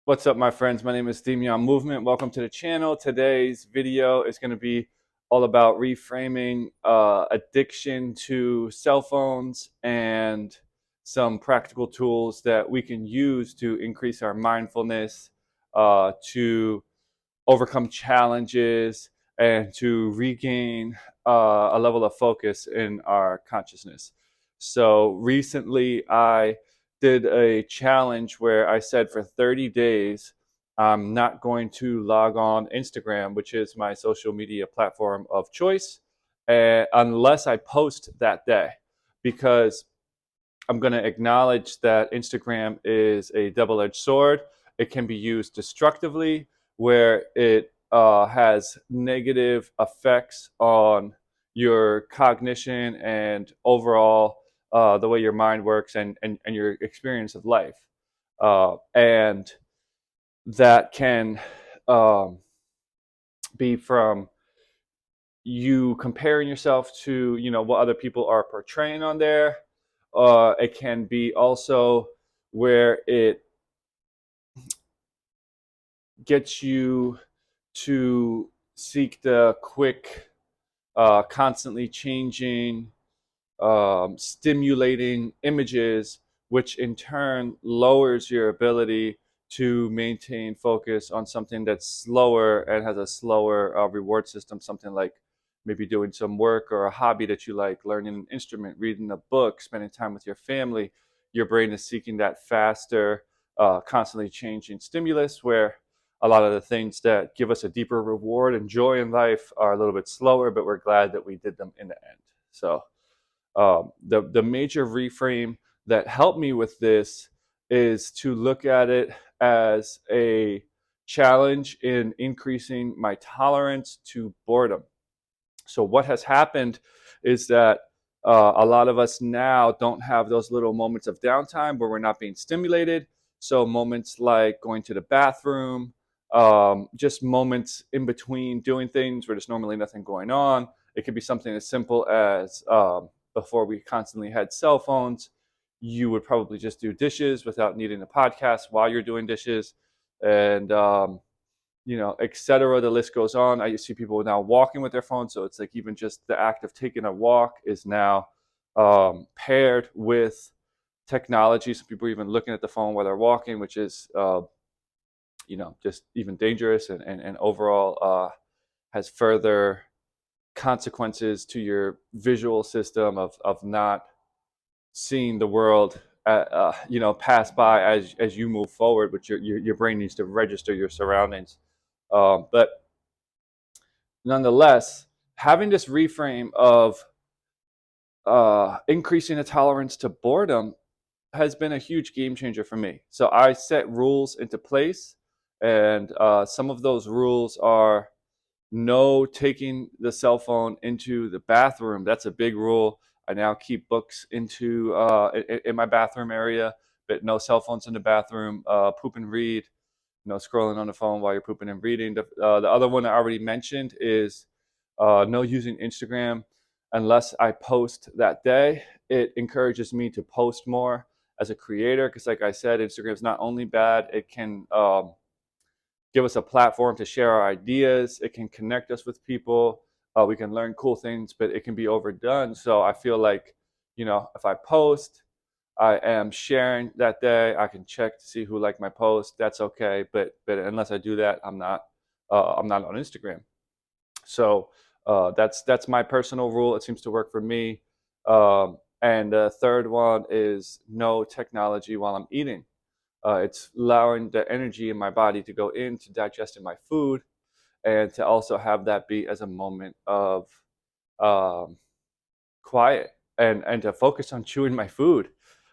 What's up, my friends? My name is Demian Movement. Welcome to the channel. Today's video is going to be all about reframing addiction to cell phones and some practical tools that we can use to increase our mindfulness, to overcome challenges, and to regain a level of focus in our consciousness. So recently, I did a challenge where I said for 30 days, I'm not going to log on Instagram, which is my social media platform of choice, unless I post that day, because I'm going to acknowledge that Instagram is a double-edged sword. It can be used destructively, where it has negative effects on your cognition and overall the way your mind works and your experience of life. And that can um, be from you comparing yourself to what other people are portraying on there. It can be also where it gets you to seek the quick, constantly changing, stimulating images, which in turn lowers your ability to maintain focus on something that's slower and has a slower reward system, something like maybe doing some work or a hobby that you like, learning an instrument, reading a book, spending time with your family. Your brain is seeking that faster, constantly changing stimulus, where a lot of the things that give us a deeper reward and joy in life are a little bit slower, but we're glad that we did them in the end. So the major reframe that helped me with this is to look at it as a challenge in increasing my tolerance to boredom. So what has happened is that a lot of us now don't have those little moments of downtime where we're not being stimulated. So moments like going to the bathroom, just moments in between doing things where there's normally nothing going on. It could be something as simple as before we constantly had cell phones, you would probably just do dishes without needing a podcast while you're doing dishes. And et cetera. The list goes on. I see people now walking with their phones. So it's like even just the act of taking a walk is now paired with technology. Some people are even looking at the phone while they're walking, which is, just even dangerous and overall has further consequences to your visual system of not seeing the world pass by as you move forward, but your brain needs to register your surroundings. But nonetheless, having this reframe of increasing the tolerance to boredom has been a huge game changer for me. So I set rules into place, and some of those rules are no taking the cell phone into the bathroom. That's a big rule. I now keep books in my bathroom area, but no cell phones in the bathroom. Poop and read. No scrolling on the phone while you're pooping and reading. The other one I already mentioned is no using Instagram unless I post that day. It encourages me to post more as a creator because, like I said, Instagram is not only bad, it can give us a platform to share our ideas. It can connect us with people. We can learn cool things, but it can be overdone. So I feel like, if I post, I am sharing that day. I can check to see who liked my post. That's okay. But unless I do that, I'm not on Instagram. So that's my personal rule. It seems to work for me. And the third one is no technology while I'm eating. It's allowing the energy in my body to go into digesting my food and to also have that be as a moment of um, quiet and to focus on chewing my food.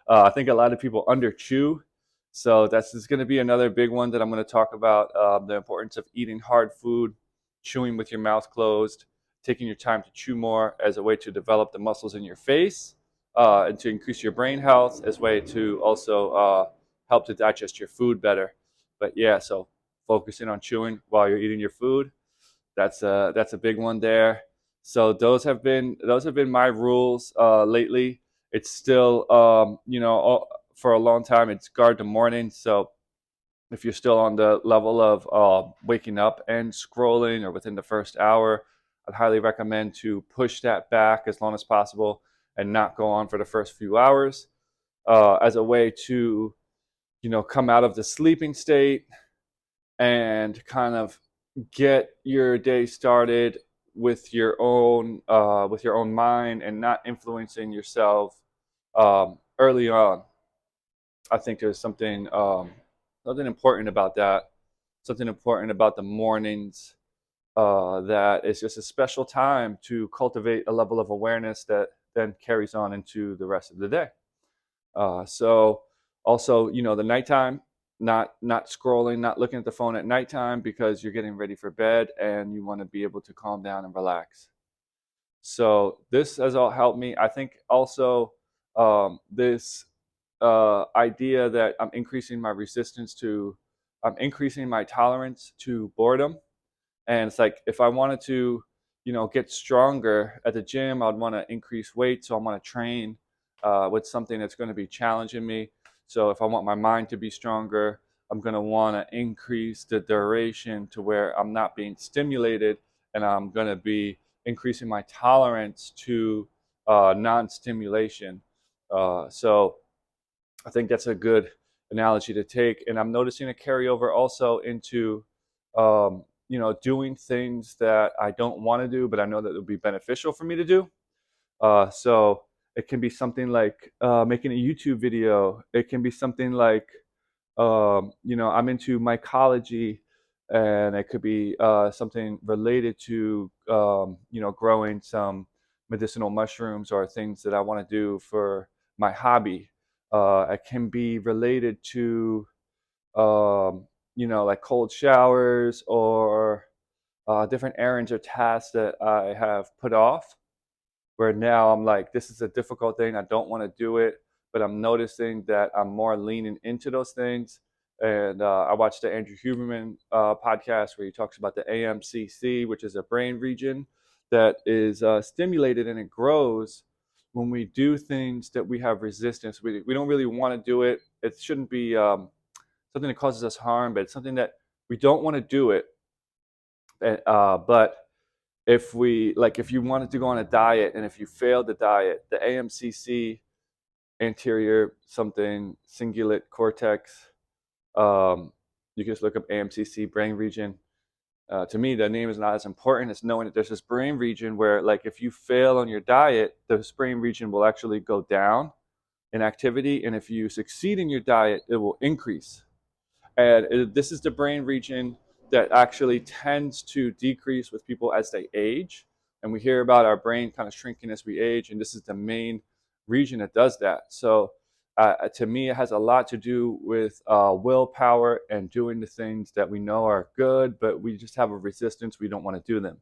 I think a lot of people under chew. So that's going to be another big one that I'm going to talk about, the importance of eating hard food, chewing with your mouth closed, taking your time to chew more as a way to develop the muscles in your face and to increase your brain health as a way to also help to digest your food better. But yeah, so focusing on chewing while you're eating your food, that's a big one there. So those have been my rules lately. It's still for a long time it's guard the morning. So If you're still on the level of waking up and scrolling or within the first hour, I'd highly recommend to push that back as long as possible and not go on for the first few hours as a way to, come out of the sleeping state and kind of get your day started with your own mind and not influencing yourself early on. I think there's something important about that. Something important about the mornings that is just a special time to cultivate a level of awareness that then carries on into the rest of the day. So also, the nighttime, not scrolling, not looking at the phone at nighttime because you're getting ready for bed and you want to be able to calm down and relax. So this has all helped me. I think also this idea that I'm increasing my tolerance to boredom. And it's like if I wanted to, get stronger at the gym, I'd want to increase weight. So I want to train with something that's going to be challenging me. So if I want my mind to be stronger, I'm going to want to increase the duration to where I'm not being stimulated, and I'm going to be increasing my tolerance to non-stimulation. So I think that's a good analogy to take. And I'm noticing a carryover also into, doing things that I don't want to do, but I know that it would be beneficial for me to do. So it can be something like making a YouTube video. It can be something like, I'm into mycology, and it could be something related to, growing some medicinal mushrooms or things that I want to do for my hobby. It can be related to, like cold showers or different errands or tasks that I have put off, where now I'm like, this is a difficult thing. I don't want to do it, but I'm noticing that I'm more leaning into those things. And I watched the Andrew Huberman podcast where he talks about the AMCC, which is a brain region that is stimulated and it grows when we do things that we have resistance. We don't really want to do it. It shouldn't be something that causes us harm, but it's something that we don't want to do it. But if you wanted to go on a diet and if you failed the diet, the AMCC, anterior something cingulate cortex, you can just look up AMCC brain region. To me, the name is not as important as knowing that there's this brain region where, like, if you fail on your diet, this brain region will actually go down in activity, and if you succeed in your diet, it will increase. And this is the brain region that actually tends to decrease with people as they age. And we hear about our brain kind of shrinking as we age, and this is the main region that does that. So to me, it has a lot to do with willpower and doing the things that we know are good, but we just have a resistance. We don't want to do them.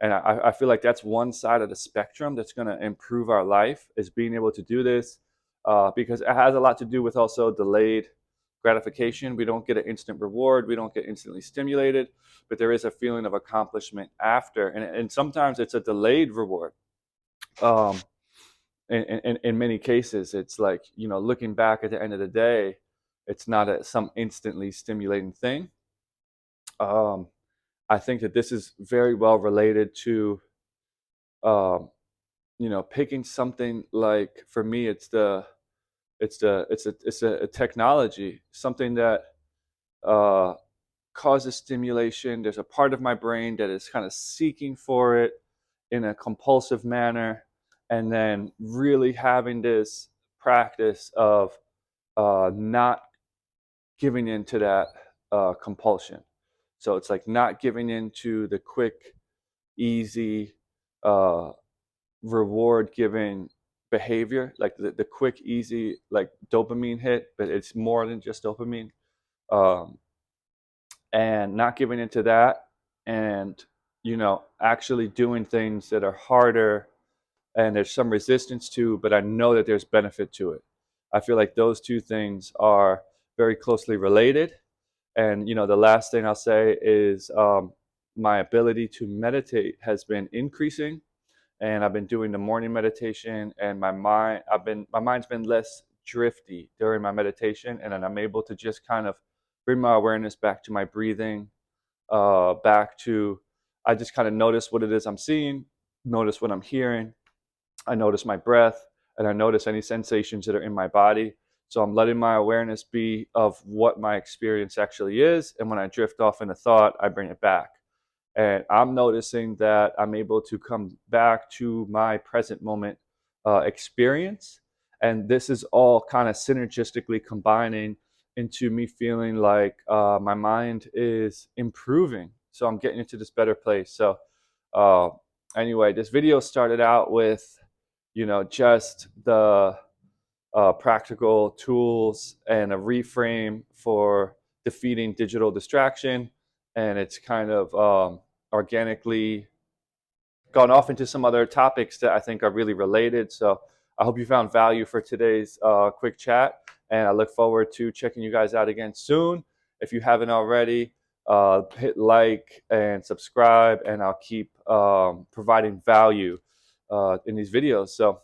And I feel like that's one side of the spectrum that's going to improve our life, is being able to do this, because it has a lot to do with also delayed gratification. We don't get an instant reward. We don't get instantly stimulated, but there is a feeling of accomplishment after. And sometimes it's a delayed reward. Um, in many cases, it's like, looking back at the end of the day, it's not some instantly stimulating thing. Um, I think that this is very well related to, um, picking something like, for me, it's a technology, something that uh, causes stimulation. There's a part of my brain that is kind of seeking for it in a compulsive manner, and then really having this practice of not giving in to that compulsion. So it's like not giving in to the quick, easy, uh, reward giving behavior, like the quick, easy, like dopamine hit, but it's more than just dopamine. Um, and not giving into that, and actually doing things that are harder and there's some resistance to, but I know that there's benefit to it. I feel like those two things are very closely related. And the last thing I'll say is, my ability to meditate has been increasing, and I've been doing the morning meditation, and my mind's been less drifty during my meditation, and then I'm able to just kind of bring my awareness back to my breathing, back to, I just kind of notice what it is I'm seeing, notice what I'm hearing. I notice my breath, and I notice any sensations that are in my body. So I'm letting my awareness be of what my experience actually is. And when I drift off into thought, I bring it back. And I'm noticing that I'm able to come back to my present moment experience. And this is all kind of synergistically combining into me feeling like my mind is improving. So I'm getting into this better place. So uh, anyway, this video started out with, just the practical tools and a reframe for defeating digital distraction. And it's kind of organically gone off into some other topics that I think are really related. So I hope you found value for today's quick chat. And I look forward to checking you guys out again soon. If you haven't already, hit like and subscribe, and I'll keep providing value in these videos. So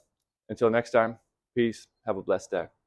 until next time, peace. Have a blessed day.